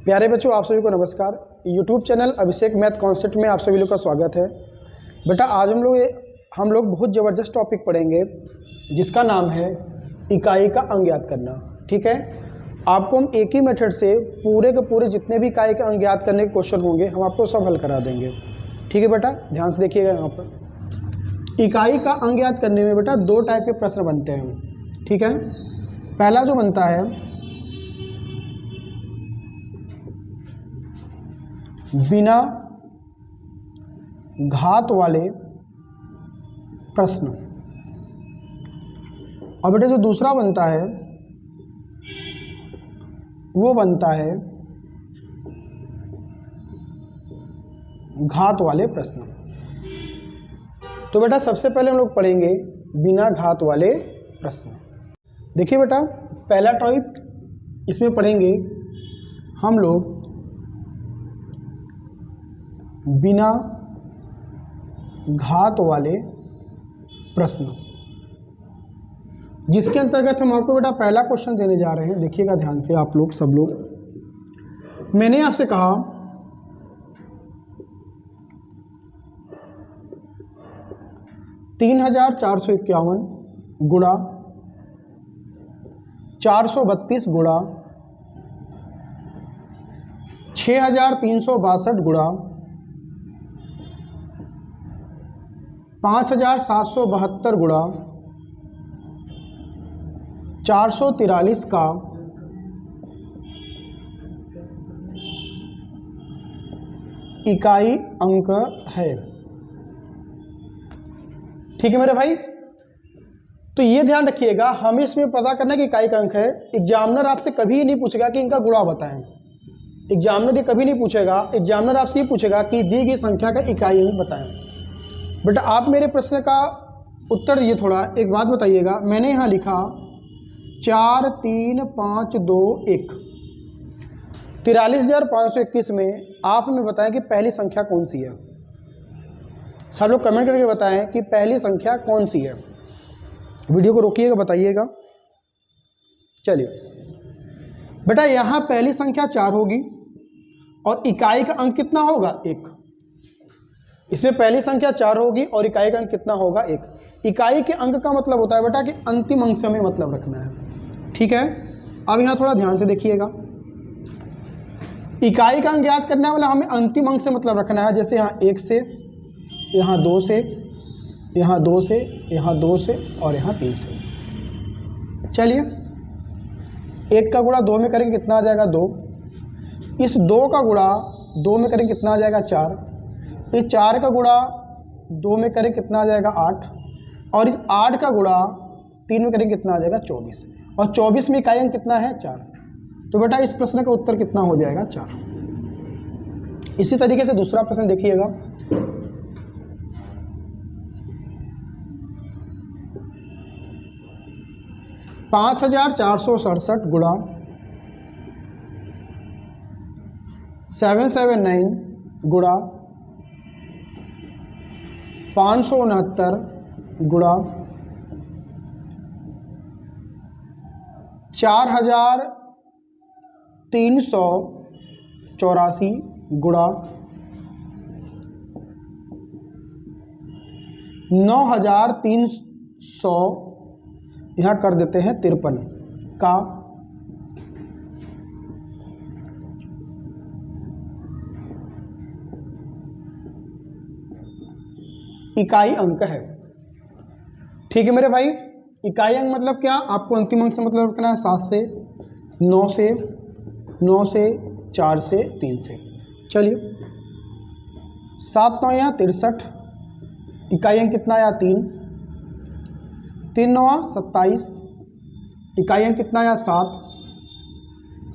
प्यारे बच्चों, आप सभी को नमस्कार। यूट्यूब चैनल अभिषेक मैथ कॉन्सेप्ट में आप सभी लोग का स्वागत है। बेटा आज हम लोग बहुत ज़बरदस्त टॉपिक पढ़ेंगे जिसका नाम है इकाई का अंग ज्ञात करना। ठीक है, आपको हम एक ही मेथड से पूरे के पूरे जितने भी इकाई का अंग ज्ञात करने के क्वेश्चन होंगे हम आपको सब हल करा देंगे। ठीक है बेटा, ध्यान से देखिएगा। यहाँ पर इकाई का अंग ज्ञात करने में बेटा दो टाइप के प्रश्न बनते हैं। ठीक है, पहला जो बनता है बिना घात वाले प्रश्न, और बेटा जो दूसरा बनता है वो बनता है घात वाले प्रश्न। तो बेटा सबसे पहले हम लोग पढ़ेंगे बिना घात वाले प्रश्न। देखिए बेटा, पहला टॉपिक इसमें पढ़ेंगे हम लोग बिना घात वाले प्रश्न, जिसके अंतर्गत हम आपको बेटा पहला क्वेश्चन देने जा रहे हैं। देखिएगा ध्यान से आप लोग सब लोग। मैंने आपसे कहा 3451 गुणा 432 गुणा 6362 गुणा 5772 गुणा 443 का इकाई अंक है। ठीक है मेरे भाई, तो ये ध्यान रखिएगा, हमें इसमें पता करना कि इकाई का अंक है। एग्जामिनर आपसे कभी नहीं पूछेगा कि इनका गुणा बताएं। एग्जामिनर ये कभी नहीं पूछेगा। एग्जामिनर आपसे ये पूछेगा कि दी गई संख्या का इकाई अंक बताएं। बेटा आप मेरे प्रश्न का उत्तर दिए। थोड़ा एक बात बताइएगा, मैंने यहाँ लिखा 4 3 5 2 1 43,521 में आप हमें बताएं कि पहली संख्या कौन सी है। सब लोग कमेंट करके बताएं कि पहली संख्या कौन सी है। वीडियो को रोकिएगा, बताइएगा। चलिए बेटा, यहाँ पहली संख्या 4 होगी और इकाई का अंक कितना होगा 1। इसमें पहली संख्या 4 होगी और इकाई का अंक कितना होगा 1। इकाई के अंक का मतलब होता है बेटा कि अंतिम अंक से हमें मतलब रखना है। ठीक है, अब यहाँ थोड़ा ध्यान से देखिएगा। इकाई का अंक ज्ञात करने वाला हमें अंतिम अंक से मतलब रखना है। जैसे यहाँ 1 से, यहाँ 2 से, यहाँ 2 से, यहाँ 2 से और यहाँ 3 से। चलिए 1 का गुणा 2 में करेंगे कितना आ जाएगा 2। इस 2 का गुणा 2 में करेंगे कितना आ जाएगा 4। इस 4 का गुणा 2 में करें कितना आ जाएगा 8। और इस 8 का गुणा 3 में करें कितना आ जाएगा 24। और 24 में इकाई अंक कितना है 4। तो बेटा इस प्रश्न का उत्तर कितना हो जाएगा 4। इसी तरीके से दूसरा प्रश्न देखिएगा। पाँच 5467 गुणा 779 गुणा 569 गुणा 4384 गुणा 9300, यहाँ कर देते हैं 53 का इकाई अंक है। ठीक है मेरे भाई, इकाई अंक मतलब क्या, आपको अंतिम अंक से मतलब रखना है 7 से, 9 से, 9 से, 4 से, 3 से। चलिए 7 9 यहाँ 63, इकाई अंक कितना आया 3। 3 9 27, इकाई अंक कितना आया 7।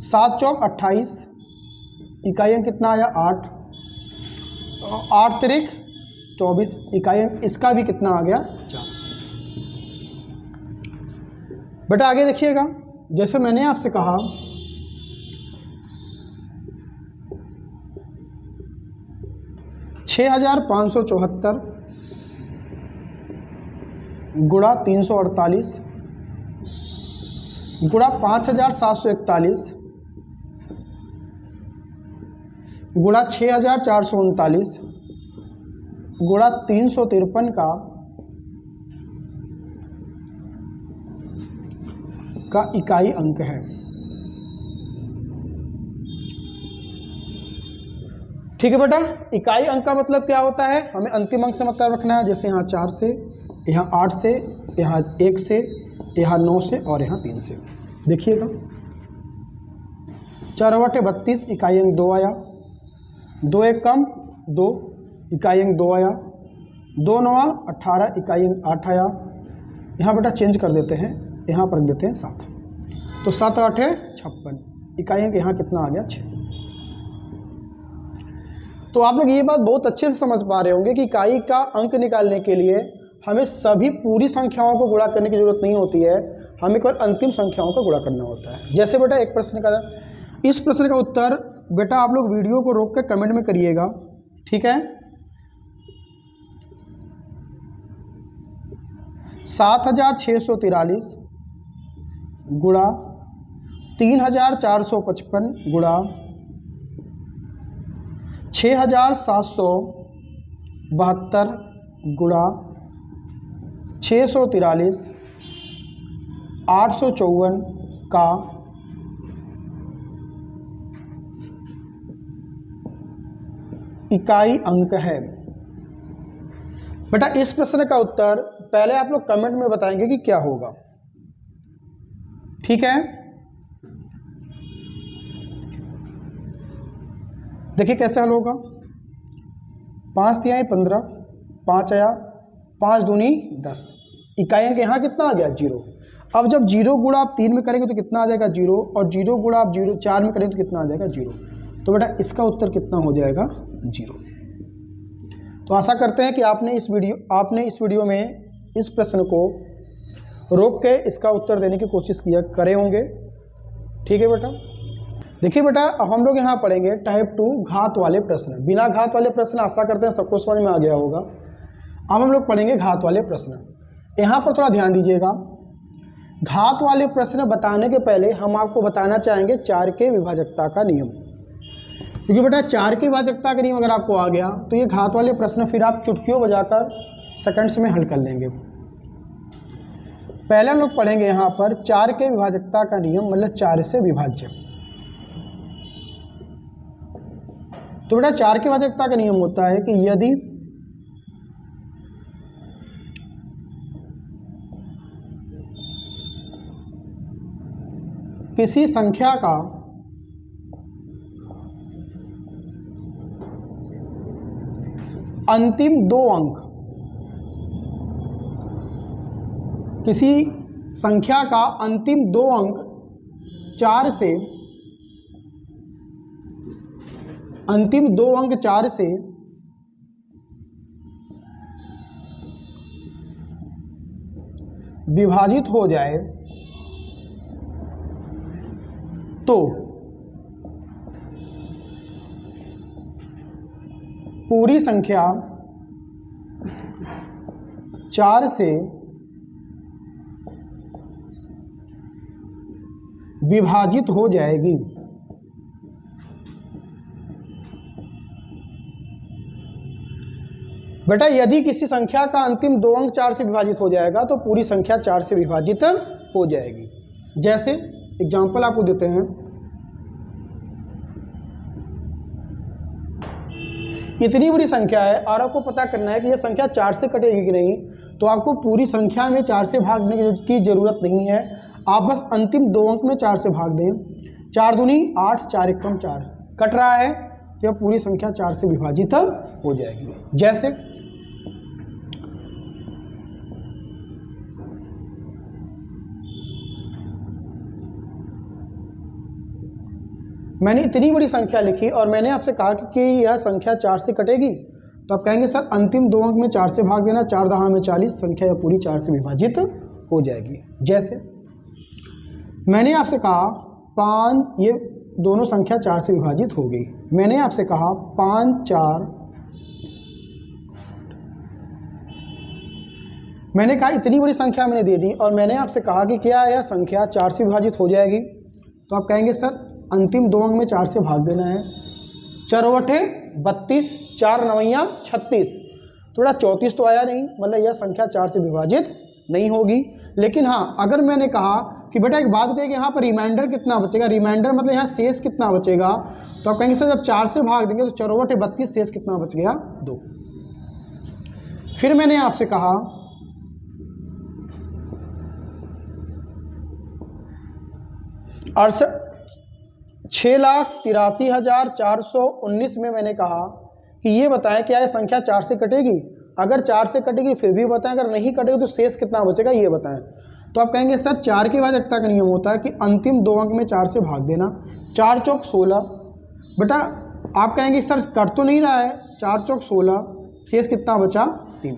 7 चौक 28, इकाई अंक कितना आया 8। 8 तिरिक 24, इकाई अंक इसका भी कितना आ गया 4। बेटा आगे देखिएगा, जैसे मैंने आपसे कहा 6574 गुणा 348 गुणा 5741 गुणा 6439 गुणा 353 का इकाई अंक है। ठीक है बेटा, इकाई अंक का मतलब क्या होता है, हमें अंतिम अंक से मतलब रखना है। जैसे यहाँ 4 से, यहाँ 8 से, यहाँ 1 से, यहाँ 9 से और यहाँ 3 से। देखिएगा 4/32 इकाई अंक 2 आया, 2 एक कम 2 इकाई अंक 2 आया, 2 9 18 इकाई अंक 8 आया। यहाँ बेटा चेंज कर देते हैं, यहाँ पर रख देते हैं 7, तो 7 8 56 इकाई अंक यहाँ कितना आ गया 6। तो आप लोग ये बात बहुत अच्छे से समझ पा रहे होंगे कि इकाई का अंक निकालने के लिए हमें सभी पूरी संख्याओं को गुणा करने की जरूरत नहीं होती है, हमें केवल अंतिम संख्याओं का गुणा करना होता है। जैसे बेटा एक प्रश्न का, इस प्रश्न का उत्तर बेटा आप लोग वीडियो को रोक कर कमेंट में करिएगा, ठीक है। 7643 गुणा 3455 गुणा 6772 गुणा 643 854 का इकाई अंक है। बेटा इस प्रश्न का उत्तर पहले आप लोग कमेंट में बताएंगे कि क्या होगा, ठीक है। देखिए कैसे हल होगा, 5 तिहाई 15, 5 आया, 5 दूनी 10, इकाई अंक यहाँ कितना आ गया 0। अब जब 0 गुणा आप 3 में करेंगे तो कितना आ जाएगा 0, और 0 गुणा आप 4 में करेंगे तो कितना आ जाएगा 0। तो बेटा इसका उत्तर कितना हो जाएगा 0। तो आशा करते हैं कि आपने इस वीडियो में इस प्रश्न को रोक के इसका उत्तर देने की कोशिश करे होंगे, ठीक है बेटा। देखिए बेटा अब हम लोग यहाँ पढ़ेंगे टाइप 2 घात वाले प्रश्न। बिना घात वाले प्रश्न आशा करते हैं सबको समझ में आ गया होगा। अब हम लोग पढ़ेंगे घात वाले प्रश्न। यहाँ पर थोड़ा ध्यान दीजिएगा, घात वाले प्रश्न बताने के पहले हम आपको बताना चाहेंगे 4 के विभाजकता का नियम, क्योंकि बेटा 4 की विभाजकता का नियम अगर आपको आ गया तो ये घात वाले प्रश्न फिर आप चुटकियों बजाकर सेकंड्स में हल कर लेंगे। पहले हम लोग पढ़ेंगे यहाँ पर 4 के विभाजकता का नियम, मतलब 4 से विभाज्य। तो बेटा 4 की विभाजकता का नियम होता है कि यदि किसी संख्या का अंतिम 2 अंक, किसी संख्या का अंतिम 2 अंक 4 से, अंतिम 2 अंक 4 से विभाजित हो जाए तो पूरी संख्या 4 से विभाजित हो जाएगी। बेटा यदि किसी संख्या का अंतिम 2 अंक 4 से विभाजित हो जाएगा तो पूरी संख्या 4 से विभाजित हो जाएगी। जैसे एग्जाम्पल आपको देते हैं, इतनी बड़ी संख्या है और आपको पता करना है कि यह संख्या 4 से कटेगी कि नहीं, तो आपको पूरी संख्या में 4 से भागने की जरूरत नहीं है, आप बस अंतिम 2 अंक में 4 से भाग दें। 4 दूनी 8, 4 एक कम 4, कट रहा है तो यह पूरी संख्या 4 से विभाजित हो जाएगी। जैसे मैंने इतनी बड़ी संख्या लिखी और मैंने आपसे कहा कि यह संख्या 4 से कटेगी, तो आप कहेंगे सर अंतिम 2 अंक में 4 से भाग देना, 4 दहा में 40, संख्या यह पूरी 4 से विभाजित हो जाएगी। जैसे मैंने आपसे कहा 5, ये दोनों संख्या 4 से विभाजित हो गई। मैंने आपसे कहा 5 4, मैंने कहा इतनी बड़ी संख्या मैंने दे दी और मैंने आपसे कहा कि क्या यह संख्या 4 से विभाजित हो जाएगी, तो आप कहेंगे सर अंतिम 2 अंक में 4 से भाग देना है, चरवटे 32, 4 नवैया 36, थोड़ा 34 तो आया नहीं, मतलब यह संख्या 4 से विभाजित नहीं होगी। लेकिन हाँ, अगर मैंने कहा कि बेटा एक बात बताइए कि यहाँ पर रिमाइंडर कितना बचेगा, रिमाइंडर मतलब यहाँ शेष कितना बचेगा, तो आप कहेंगे सर जब 4 से भाग देंगे तो चरवटे 32, शेष कितना बच गया 2। फिर मैंने आपसे कहा 6,83,419 में मैंने कहा कि ये बताएं क्या ये संख्या 4 से कटेगी, अगर 4 से कटेगी फिर भी बताएं, अगर नहीं कटेगी तो शेष कितना बचेगा ये बताएं। तो आप कहेंगे सर 4 की भाजकता का नियम होता है कि अंतिम 2 अंक में 4 से भाग देना, 4 चौक 16। बेटा आप कहेंगे सर कट तो नहीं रहा है, 4 चौक 16, शेष कितना बचा 3।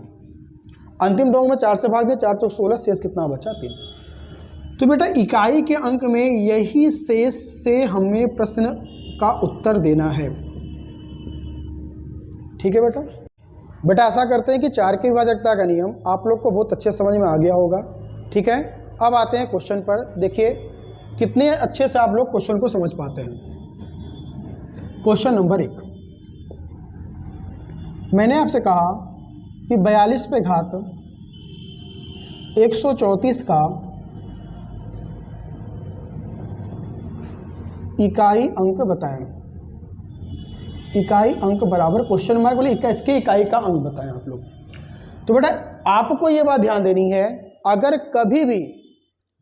अंतिम 2 अंक में 4 से भाग दे, 4 चौक 16, शेष कितना बचा 3। तो बेटा इकाई के अंक में यही शेष से हमें प्रश्न का उत्तर देना है। ठीक है बेटा ऐसा करते हैं कि 4 की विभाजकता का नियम आप लोग को बहुत अच्छे समझ में आ गया होगा। ठीक है, अब आते हैं क्वेश्चन पर। देखिए कितने अच्छे से आप लोग क्वेश्चन को समझ पाते हैं। क्वेश्चन नंबर 1, मैंने आपसे कहा कि 42 पे घात 134 का इकाई अंक बताएं। इकाई अंक बराबर क्वेश्चन मार्क बोले इसके इकाई का अंक बताएं आप लोग। तो बेटा आपको ये बात ध्यान देनी है, अगर कभी भी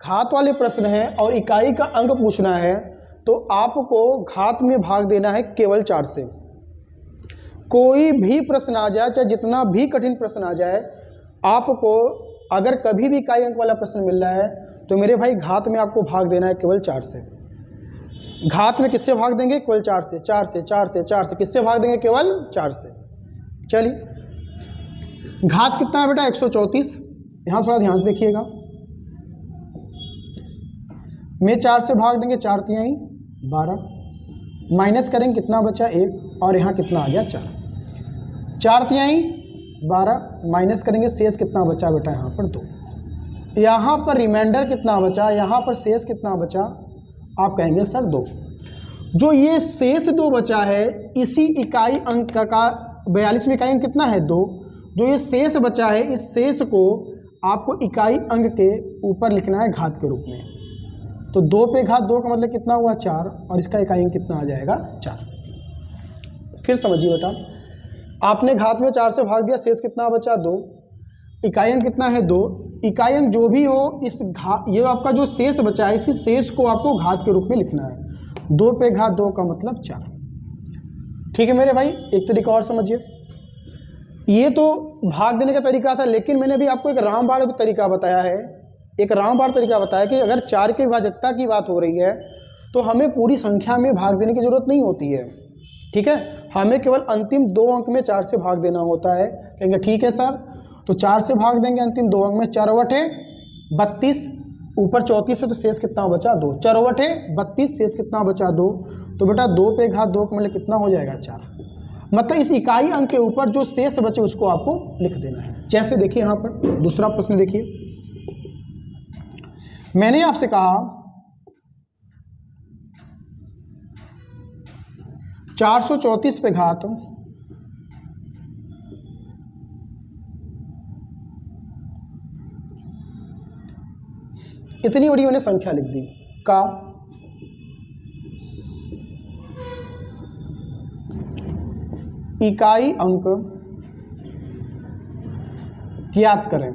घात वाले प्रश्न है और इकाई का अंक पूछना है तो आपको घात में भाग देना है केवल 4 से। कोई भी प्रश्न आ जाए, चाहे जितना भी कठिन प्रश्न आ जाए, आपको अगर कभी भी इकाई अंक वाला प्रश्न मिल रहा है तो मेरे भाई घात में आपको भाग देना है केवल 4 से। घात में किससे भाग देंगे? केवल 4 से, 4 से, 4 से, 4 से, किससे भाग देंगे? केवल 4 से। चलिए घात कितना है बेटा? 134। यहाँ थोड़ा ध्यान से देखिएगा, में 4 से भाग देंगे, 4 तिहाई 12, माइनस करेंगे कितना बचा 1, और यहाँ कितना आ गया 4। 4 तिहाई 12 माइनस करेंगे, शेष कितना बचा बेटा? यहाँ पर 2। यहाँ पर रिमाइंडर कितना बचा? यहाँ पर शेष कितना बचा? आप कहेंगे सर 2। जो ये शेष 2 बचा है, इसी इकाई अंक का 42 में इकाई अंक कितना है? 2। जो ये शेष बचा है, इस शेष को आपको इकाई अंक के ऊपर लिखना है घात के रूप में। तो 2 पे घात 2 का मतलब कितना हुआ? 4, और इसका इकाई अंक कितना आ जाएगा? 4। फिर समझिए बेटा, आपने घात में 4 से भाग दिया, शेष कितना बचा? 2। इकाई अंक कितना है? 2। इकाई अंक जो भी हो, इस ये आपका जो शेष बचा है, इसी शेष को आपको घात के रूप में लिखना है। 2 पे घात 2 का मतलब 4। ठीक है मेरे भाई, एक तरीका और समझिए। ये तो भाग देने का तरीका था, लेकिन मैंने भी आपको एक रामबाण तरीका बताया है। एक रामबाण तरीका बताया कि अगर 4 की विभाजकता की बात हो रही है तो हमें पूरी संख्या में भाग देने की जरूरत नहीं होती है। ठीक है, हमें केवल अंतिम 2 अंक में 4 से भाग देना होता है। कहेंगे ठीक है सर, तो 4 से भाग देंगे अंतिम 2 अंक में। 4 बटे 32, ऊपर 34 है तो शेष कितना बचा? 2। 4 बटे 32, शेष कितना बचा? 2। तो बेटा 2 पे घात 2 का मतलब कितना हो जाएगा? 4। मतलब इस इकाई अंक के ऊपर जो शेष बचे उसको आपको लिख देना है। जैसे देखिए यहाँ पर दूसरा प्रश्न देखिए, मैंने आपसे कहा 434 पे घात इतनी बड़ी मैंने संख्या लिख दी का इकाई अंक ज्ञात करें।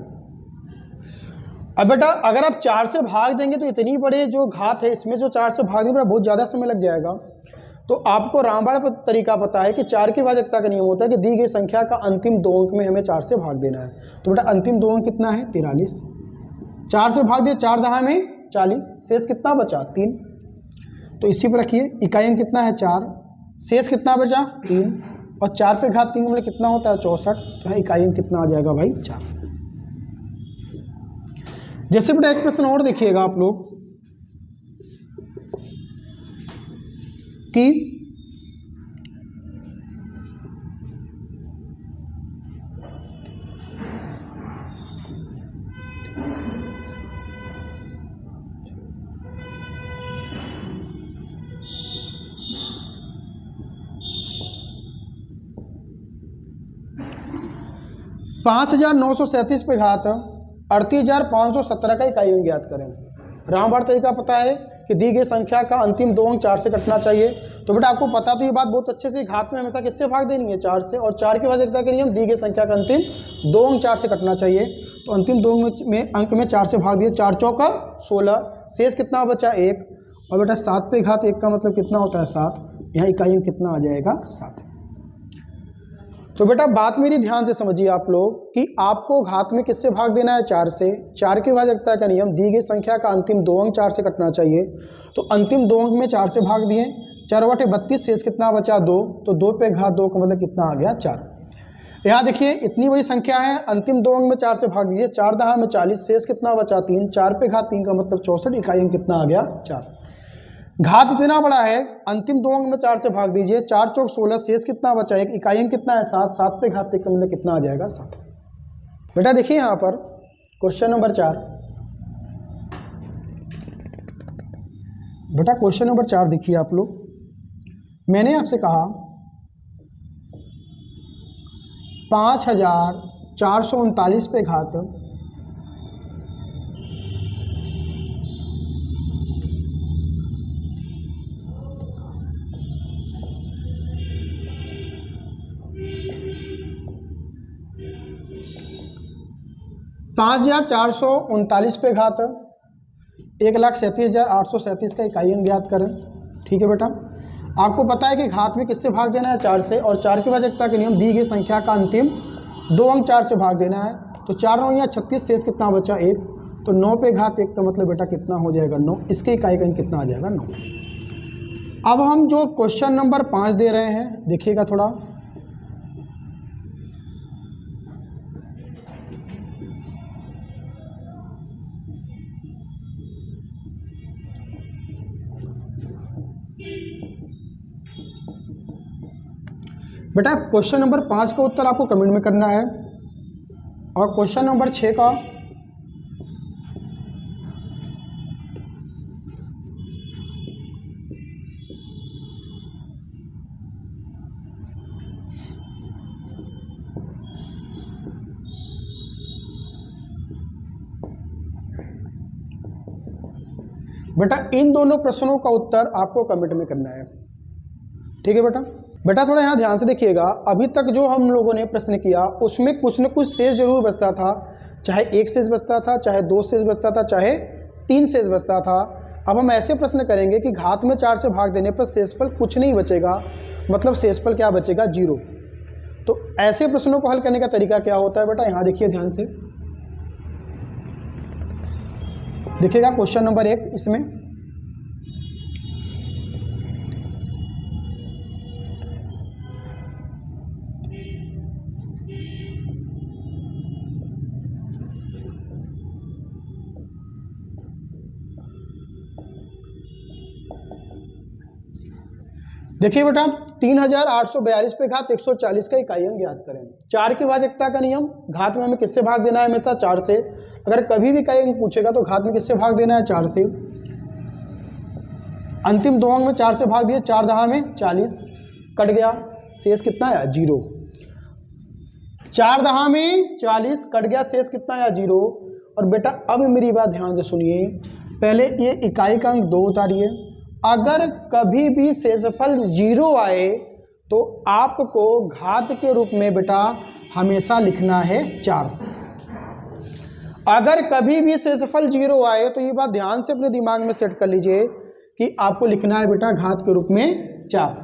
अब बेटा अगर आप 4 से भाग देंगे तो इतनी बड़े जो घात है इसमें जो 4 से भाग देंगे बहुत ज़्यादा समय लग जाएगा। तो आपको रामबाण तरीका पता है कि 4 की भाजकता का नियम होता है कि दी गई संख्या का अंतिम 2 अंक में हमें 4 से भाग देना है। तो बेटा अंतिम 2 अंक कितना है? 43। 4 से भाग दिया, 4 दहा में 40, शेष कितना बचा? 3। तो इसी पर रखिए, इकाई अंक कितना है? 4, शेष कितना बचा? 3, और 4 पे घात 3 मतलब कितना होता है? 64। तो इकाई अंक कितना आ जाएगा भाई? 4। जैसे बेटा एक प्रश्न और देखिएगा आप लोग कि 5937 पे घात 38,517 का इकाई अंक ज्ञात करें। रामबाण तरीका पता है कि दी गई संख्या का अंतिम 2 अंक 4 से कटना चाहिए। तो बेटा आपको पता तो ये बात बहुत अच्छे से, घात में हमेशा किससे भाग देनी है, 4 से, और 4 की भाज्यता के नियम दी गई संख्या का अंतिम 2 अंक 4 से कटना चाहिए। तो अंतिम 2 अंक में 4 से भाग दिए, 4 चौका 16, शेष कितना बचा 1, और बेटा 7 पे घात 1 का मतलब कितना होता है 7, यहाँ इकाई अंक कितना आ जाएगा 7। तो बेटा बात मेरी ध्यान से समझिए आप लोग कि आपको घात में किससे भाग देना है, 4 से। 4 की भाज्यता का नियम दी गई संख्या का अंतिम 2 अंक 4 से कटना चाहिए। तो अंतिम 2 अंक में 4 से भाग दिए, 4 बटे 32, शेष कितना बचा 2, तो 2 पे घात 2 का मतलब कितना आ गया 4। यहाँ देखिए इतनी बड़ी संख्या है, अंतिम 2 अंक में 4 से भाग दीजिए, 4 दहा में 40, शेष कितना बचा 3, 4 पे घात 3 का मतलब 64, इकाई अंक कितना आ गया 4। घात इतना बड़ा है, अंतिम 2 अंक में 4 से भाग दीजिए, 4 चौक 16, शेष कितना बचा 1, इकाई अंक कितना है 7, 7 पे घात 1 का मतलब कितना आ जाएगा 7। बेटा देखिए यहाँ पर क्वेश्चन नंबर 4, बेटा क्वेश्चन नंबर 4 देखिए आप लोग, मैंने आपसे कहा 5439 पे घात 5439 पे घात 1,37,837 का इकाई अंक ज्ञात करें। ठीक है बेटा, आपको पता है कि घात में किससे भाग देना है, 4 से, और 4 की भाज्यता के नियम दी गई संख्या का अंतिम 2 अंक 4 से भाग देना है। तो 4 9 या 36, शेष कितना बचा 1, तो 9 पे घात 1 का मतलब बेटा कितना हो जाएगा 9, इसके इकाई का अंक कितना आ जाएगा 9। अब हम जो क्वेश्चन नंबर 5 दे रहे हैं देखिएगा थोड़ा, बेटा क्वेश्चन नंबर 5 का उत्तर आपको कमेंट में करना है, और क्वेश्चन नंबर 6 का बेटा इन दोनों प्रश्नों का उत्तर आपको कमेंट में करना है। ठीक है बेटा, बेटा थोड़ा यहाँ ध्यान से देखिएगा, अभी तक जो हम लोगों ने प्रश्न किया उसमें कुछ न कुछ शेष जरूर बचता था, चाहे 1 शेष बचता था, चाहे 2 शेष बचता था, चाहे 3 शेष बचता था। अब हम ऐसे प्रश्न करेंगे कि घात में 4 से भाग देने पर शेषफल कुछ नहीं बचेगा, मतलब शेषफल क्या बचेगा 0। तो ऐसे प्रश्नों को हल करने का तरीका क्या होता है बेटा, यहाँ देखिए ध्यान से देखिएगा क्वेश्चन नंबर 1, इसमें देखिए बेटा 3842 पे घात 140 का इकाई अंक ज्ञात करें। 4 की भाज्यता का नियम, घात में हमें किससे भाग देना है हमेशा 4 से। अगर कभी भी इकाई अंक पूछेगा तो घात में किससे भाग देना है 4 से। अंतिम 2 अंक में 4 से भाग दिए, 4 दहा में 40, कट गया, शेष कितना आया 0। 4 दहा में 40 कट गया, शेष कितना आया 0। और बेटा अब मेरी बात ध्यान से सुनिए, पहले ये इकाई का अंक 2 उतारिए, अगर कभी भी शेषफल 0 आए तो आपको घात के रूप में बेटा हमेशा लिखना है 4। अगर कभी भी शेषफल 0 आए तो ये बात ध्यान से अपने दिमाग में सेट कर लीजिए कि आपको लिखना है बेटा घात के रूप में 4।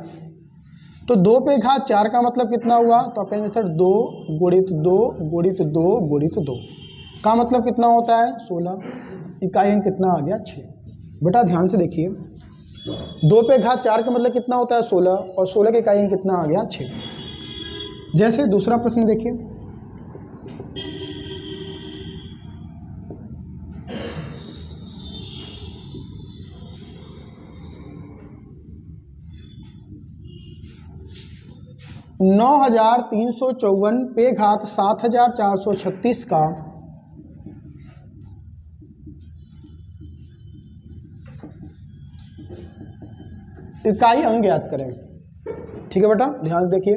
तो 2 पे घात 4 का मतलब कितना हुआ, तो आप कहेंगे सर 2 गुणित 2 गुणित 2 गुणित 2 का मतलब कितना होता है 16, इकाई अंक कितना आ गया 6। बेटा ध्यान से देखिए, 2 पे घात 4 का मतलब कितना होता है 16, और 16 के इकाई अंक कितना आ गया 6। जैसे दूसरा प्रश्न देखिए, नौ 9,354 पे घात 7,436 का इकाई अंक ज्ञात करें। ठीक है बेटा ध्यान से देखिए,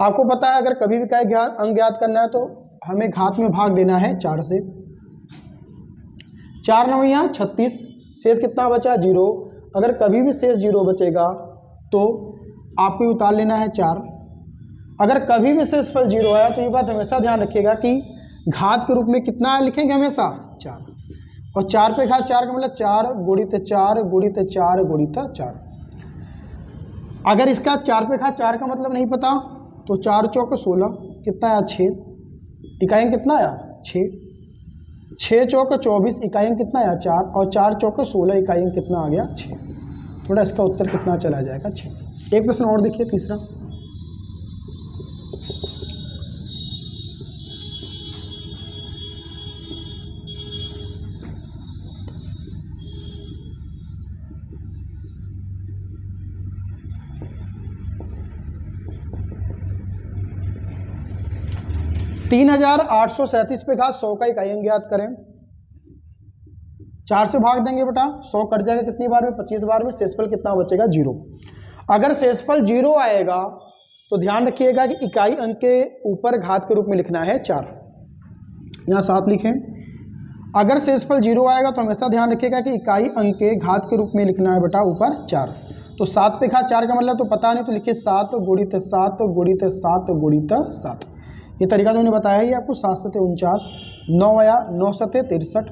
आपको पता है अगर कभी भी इकाई अंक ज्ञात करना है तो हमें घात में भाग देना है 4 से। 4 9 36, शेष कितना बचा 0। अगर कभी भी शेष 0 बचेगा तो आपको उतार लेना है 4। अगर कभी भी शेषफल 0 आया तो ये बात हमेशा ध्यान रखिएगा कि घात के रूप में कितना लिखेंगे हमेशा 4, और 4 पे घात 4 का मतलब 4 गुणित 4 गुणित 4 गुणित 4। अगर इसका 4 पे घात 4 का मतलब नहीं पता तो 4 चौक 16 कितना आया 6, इकाई अंक कितना आया 6। 6 चौक 24 इकाई अंक कितना आया 4, और 4 चौक 16 इकाई अंक कितना आ गया 6। थोड़ा इसका उत्तर कितना चला जाएगा 6। एक प्रश्न और देखिए तीसरा। तीन 3837 पे घात 100 का इकाई अंक ज्ञात करें। 4 से भाग देंगे बेटा, 100 कट जाएगा कितनी बार में 25 बार में, शेषफल कितना बचेगा 0। अगर शेषफल 0 आएगा तो ध्यान रखिएगा कि इकाई अंक के ऊपर घात के रूप में लिखना है 4, यहाँ 7 लिखें। अगर शेषफल 0 आएगा तो हमेशा ध्यान रखिएगा कि इकाई अंक के घात के रूप में लिखना है बेटा ऊपर 4। तो 7 पे घात 4 का मतलब तो पता नहीं, तो लिखिए 7 गुणित 7 गुणित 7 गुणित 7। ये तरीका तो मैंने बताया ही आपको। 7 7 49, 9 आया, 9 7 63,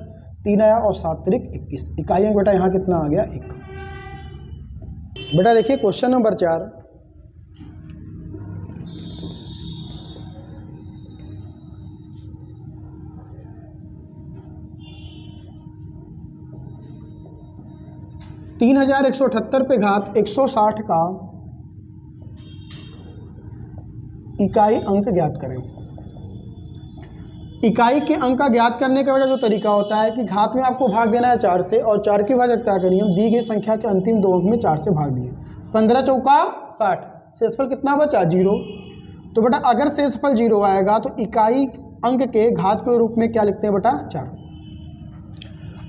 3 आया और 7 3 21। इकाई अंक बेटा यहाँ कितना आ गया 1। बेटा देखिए क्वेश्चन नंबर 4। तीन 3178 पे घात 160 का इकाई अंक ज्ञात करें। इकाई के अंक का ज्ञात करने का जो तरीका होता है कि घात में आपको भाग देना है 4 से, और 4 की भाजकता का नियम दी गई संख्या के अंतिम 2 अंक में 4 से भाग दिए। 15 चौका 60, शेषफल कितना बचा 0। तो बेटा अगर शेषफल 0 आएगा तो इकाई अंक के घात के रूप में क्या लिखते हैं बेटा 4।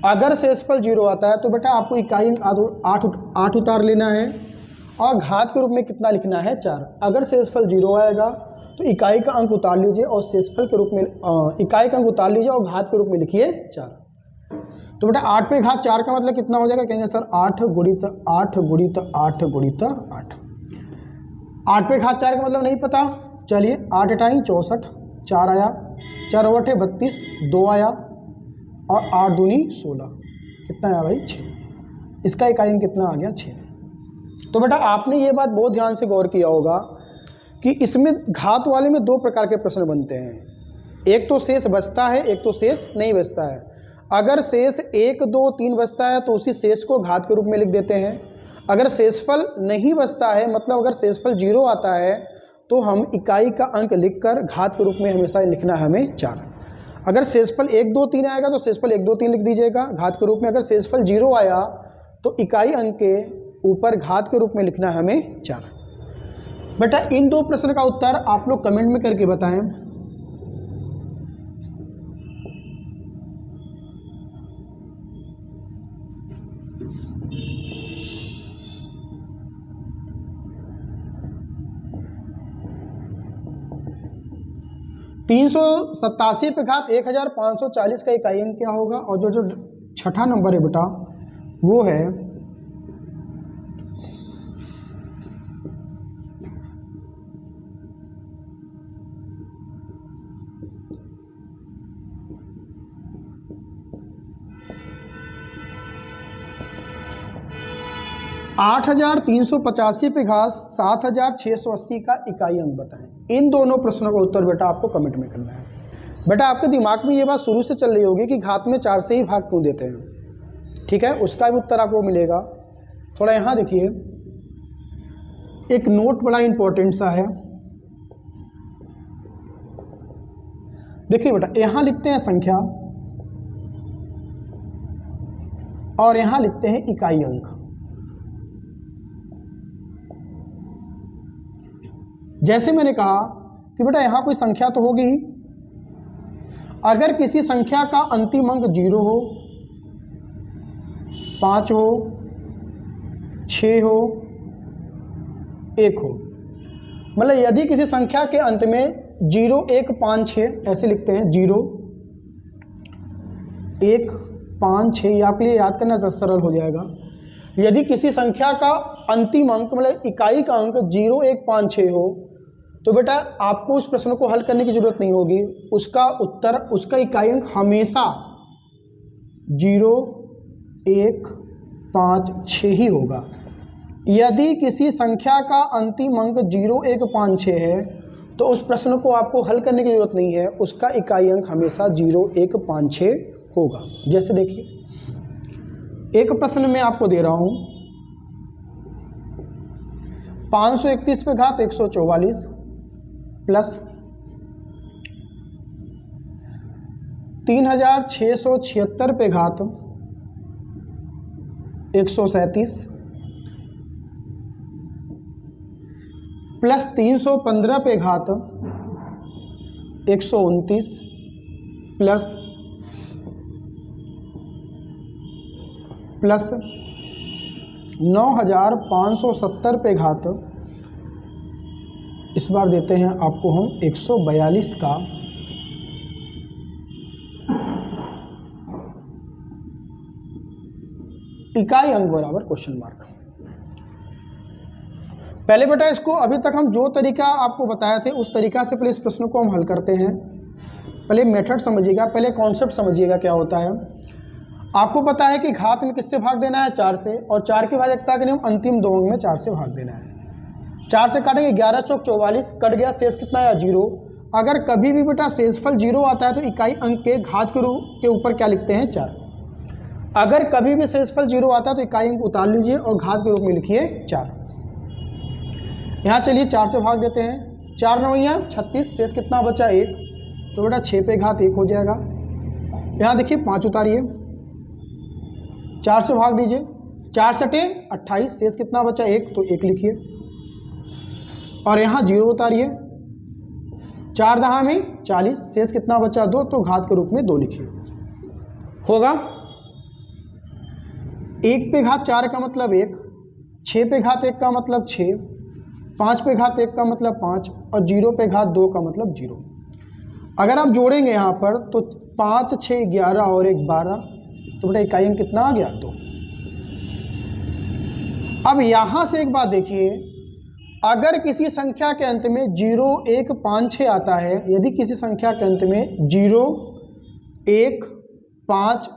अगर शेषफल 0 आता है तो बेटा आपको इकाई अंक 8 उतार लेना है और घात के रूप में कितना लिखना है 4। अगर शेषफल 0 आएगा तो इकाई का अंक उतार लीजिए और शेषफल के रूप में इकाई का अंक उतार लीजिए और घात के रूप में लिखिए 4। तो बेटा 8 पे घात 4 का मतलब कितना हो जाएगा, कहेंगे सर 8 गुणित 8 गुणित 8 गुणित 8। 8 पे घात 4 का मतलब नहीं पता, चलिए 8 8 64, 4 आया, 4 8 32, 2 आया और 8 दूनी 16, कितना आया भाई 6। इसका इकाई अंक कितना आ गया 6। तो बेटा आपने ये बात बहुत ध्यान से गौर किया होगा कि इसमें घात वाले में 2 प्रकार के प्रश्न बनते हैं। एक तो शेष बचता है, एक तो शेष नहीं बचता है। अगर शेष 1 2 3 बचता है तो उसी शेष को घात के रूप में लिख देते हैं। अगर शेषफल नहीं बचता है, मतलब अगर शेषफल 0 आता है तो हम इकाई का अंक लिखकर घात के रूप में हमेशा लिखना है हमें 4। अगर शेषफल 1 2 3 आएगा तो शेषफल 1 2 3 लिख दीजिएगा घात के रूप में। अगर शेषफल 0 आया तो इकाई अंक के ऊपर घात के रूप में लिखना है हमें 4। बेटा इन 2 प्रश्न का उत्तर आप लोग कमेंट में करके बताएं। तीन 387 पे घात 1540 का इकाई अंक क्या होगा, और जो छठा नंबर है बेटा वो है 8385 पे घात 7680 का इकाई अंक बताएं। इन दोनों प्रश्नों का उत्तर बेटा आपको कमेंट में करना है। बेटा आपके दिमाग में ये बात शुरू से चल रही होगी कि घात में 4 से ही भाग क्यों देते हैं, ठीक है, उसका भी उत्तर आपको मिलेगा। थोड़ा यहाँ देखिए, एक नोट बड़ा इंपॉर्टेंट सा है। देखिए बेटा यहाँ लिखते हैं संख्या और यहाँ लिखते हैं इकाई अंक। जैसे मैंने कहा कि बेटा यहाँ कोई संख्या तो होगी ही। अगर किसी संख्या का अंतिम अंक 0 हो, 5 हो, 6 हो, 1 हो, मतलब यदि किसी संख्या के अंत में 0156 ऐसे लिखते हैं, 0156, ये आपके लिए याद करना सरल हो जाएगा। यदि किसी संख्या का अंतिम अंक मतलब इकाई का अंक 0156 हो तो बेटा आपको उस प्रश्न को हल करने की जरूरत नहीं होगी, उसका उत्तर, उसका इकाई अंक हमेशा 0156 ही होगा। यदि किसी संख्या का अंतिम अंक 0156 है तो उस प्रश्न को आपको हल करने की जरूरत नहीं है, उसका इकाई अंक हमेशा 0156 होगा। जैसे देखिए एक प्रश्न मैं आपको दे रहा हूं, 531 पे घात 144 प्लस 3676 पे घात 137 प्लस 315 पे घात 129 प्लस 9570 पे घात, इस बार देते हैं आपको हम 142 का इकाई अंक बराबर क्वेश्चन मार्क। पहले बेटा इसको अभी तक हम जो तरीका आपको बताया थे उस तरीका से पहले इस प्रश्न को हम हल करते हैं। पहले मेथड समझिएगा, पहले कॉन्सेप्ट समझिएगा क्या होता है। आपको पता है कि घात में किससे भाग देना है, 4 से, और 4 की भाजकता के नियम अंतिम दो अंक में 4 से भाग देना है। 4 से काटेंगे 11 चौक 44, कट गया, शेष कितना आया 0। अगर कभी भी बेटा शेषफल 0 आता है तो इकाई अंक के घात के रूप के ऊपर क्या लिखते हैं 4। अगर कभी भी शेषफल 0 आता है तो इकाई अंक उतार लीजिए और घात के रूप में लिखिए 4। यहाँ चलिए 4 से भाग देते हैं, 4 9 36, शेष कितना बचा 1, तो बेटा 6 पे घात 1 हो जाएगा। यहाँ देखिए 5 उतारिए, 4 से भाग दीजिए, 4 सटे 28, शेष कितना बचा 1, तो 1 लिखिए। और यहाँ 0 उतारिए, 4 दहा में 40, शेष कितना बचा 2, तो घात के रूप में 2 लिखिए। होगा 1 पे घात 4 का मतलब 1, 6 पे घात 1 का मतलब 6, 5 पे घात 1 का मतलब 5 और 0 पे घात 2 का मतलब 0। अगर आप जोड़ेंगे यहाँ पर तो 5 6 11 और 1 12, तो बेटा इकाई अंक कितना आ गया 2। अब यहाँ से एक बात देखिए, अगर किसी संख्या के अंत में 0 1 5 6 आता है, यदि किसी संख्या के अंत में 0 1 5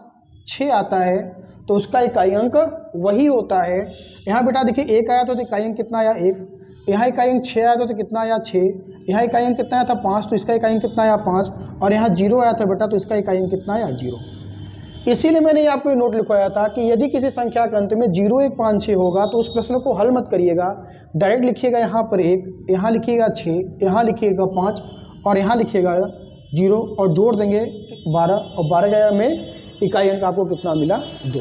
6 आता है तो उसका इकाई अंक वही होता है। यहाँ बेटा देखिए 1 आया तो इकाई अंक कितना आया 1, यहाँ इकाई अंक 6 आया तो कितना आया 6, यहाँ इकाई अंक कितना आया था 5, तो इसका इकाई अंक कितना आया 5, और यहाँ 0 आया था बेटा तो इसका इकाई अंक कितना आया 0। इसीलिए मैंने आपको ये नोट लिखवाया था कि यदि किसी संख्या के अंत में 0 1 5 6 होगा तो उस प्रश्न को हल मत करिएगा, डायरेक्ट लिखिएगा यहाँ पर 1, यहाँ लिखिएगा 6, यहाँ लिखिएगा 5 और यहाँ लिखिएगा 0 और जोड़ देंगे 12 और 12 में इकाई अंक आपको कितना मिला 2।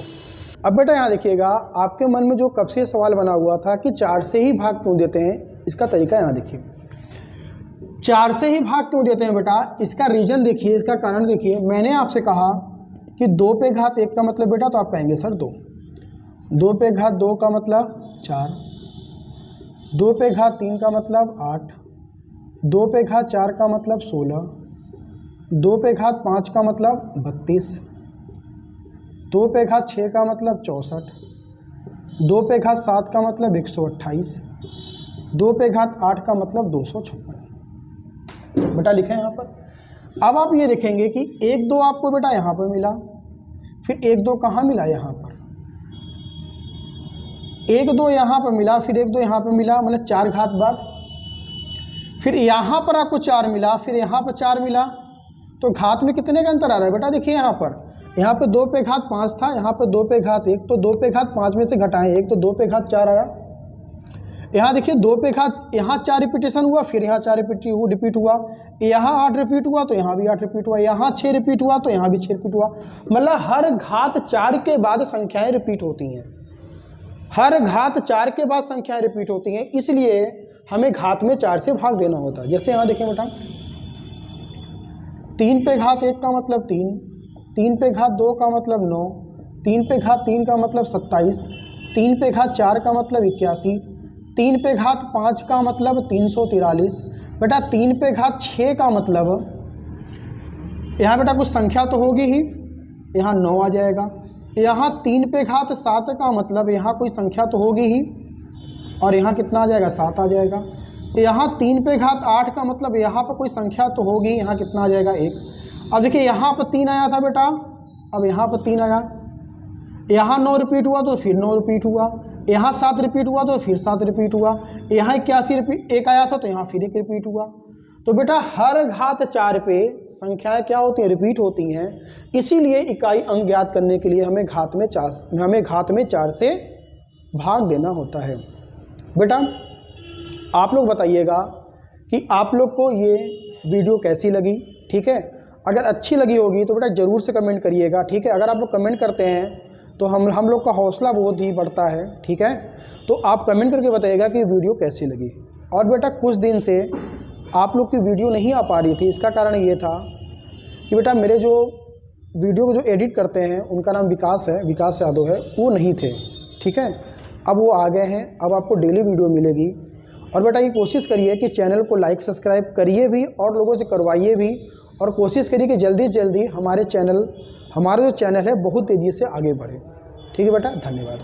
अब बेटा यहाँ देखिएगा, आपके मन में जो कब से सवाल बना हुआ था कि 4 से ही भाग क्यों देते हैं, इसका तरीका यहाँ देखिए। 4 से ही भाग क्यों देते हैं बेटा, इसका रीज़न देखिए, इसका कारण देखिए। मैंने आपसे कहा कि 2 पे घात 1 का मतलब बेटा, तो आप कहेंगे सर 2, 2 पे घात 2 का मतलब 4, 2 पे घात 3 का मतलब 8, 2 पे घात 4 का मतलब 16, 2 पे घात 5 का मतलब 32, 2 पे घात 6 का मतलब 64, 2 पे घात 7 का मतलब 128, 2 पे घात 8 का मतलब 256 बेटा लिखें यहाँ पर। अब आप ये देखेंगे कि 1 2 आपको बेटा यहाँ पर मिला, फिर 1 2 कहाँ मिला, यहाँ पर 1 2 यहाँ पर मिला, फिर 1 2 यहाँ पर मिला, मतलब 4 घात बाद, फिर यहाँ पर आपको 4 मिला, फिर यहाँ पर 4 मिला, तो घात में कितने का अंतर आ रहा है बेटा, देखिए यहाँ पे 2 पे घात 5 था, यहाँ पे 2 पे घात 1, तो 2 पे घात 5 में से घटाएं 1 तो 2 पे घात 4 आया। यहाँ देखिए 2 पे घात, यहाँ 4 रिपीटेशन हुआ, फिर यहाँ 4 रिपीट हुआ, यहाँ 8 रिपीट हुआ तो यहाँ भी 8 रिपीट हुआ, यहाँ 6 रिपीट हुआ तो यहाँ भी 6 रिपीट हुआ। मतलब हर घात 4 के बाद संख्याएं रिपीट होती हैं, हर घात 4 के बाद संख्याएं रिपीट होती हैं, इसलिए हमें घात में 4 से भाग देना होता है। जैसे यहाँ देखें बेटा, 3 पे घात 1 का मतलब 3, 3 पे घात 2 का मतलब 9, 3 पे घात 3 का मतलब 27, 3 पे घात 4 का मतलब 81, 3 पे घात 5 का मतलब 343। बेटा 3 पे घात 6 का मतलब, यहाँ बेटा कुछ संख्या तो होगी ही, यहाँ 9 आ जाएगा। यहाँ 3 पे घात 7 का मतलब यहाँ कोई संख्या तो होगी ही, और यहाँ कितना आ जाएगा, 7 आ जाएगा। यहाँ 3 पे घात 8 का मतलब यहाँ पर कोई संख्या तो होगी, यहाँ कितना आ जाएगा, 1। अब देखिए यहाँ पर 3 आया था बेटा, अब यहाँ पर 3 आया, यहाँ 9 रिपीट हुआ तो फिर 9 रिपीट हुआ, यहाँ 7 रिपीट हुआ तो फिर 7 रिपीट हुआ, यहाँ 81 रिपीट 1 आया था तो यहाँ फिर 1 रिपीट हुआ। तो बेटा हर घात 4 पे संख्याएं क्या होती हैं, रिपीट होती हैं। इसीलिए इकाई अंक ज्ञात करने के लिए हमें घात में 4 से भाग देना होता है। बेटा आप लोग बताइएगा कि आप लोग को ये वीडियो कैसी लगी, ठीक है। अगर अच्छी लगी होगी तो बेटा ज़रूर से कमेंट करिएगा, ठीक है। अगर आप लोग कमेंट करते हैं तो हम लोग का हौसला बहुत ही बढ़ता है, ठीक है। तो आप कमेंट करके बताइएगा कि वीडियो कैसी लगी। और बेटा कुछ दिन से आप लोग की वीडियो नहीं आ पा रही थी, इसका कारण ये था कि बेटा मेरे जो वीडियो को जो एडिट करते हैं उनका नाम विकास है, विकास यादव है, वो नहीं थे, ठीक है। अब वो आ गए हैं, अब आपको डेली वीडियो मिलेगी। और बेटा ये कोशिश करिए कि चैनल को लाइक सब्सक्राइब करिए भी और लोगों से करवाइए भी, और कोशिश करिए कि जल्दी से जल्दी हमारा जो चैनल है बहुत तेज़ी से आगे बढ़े, ठीक है बेटा। धन्यवाद।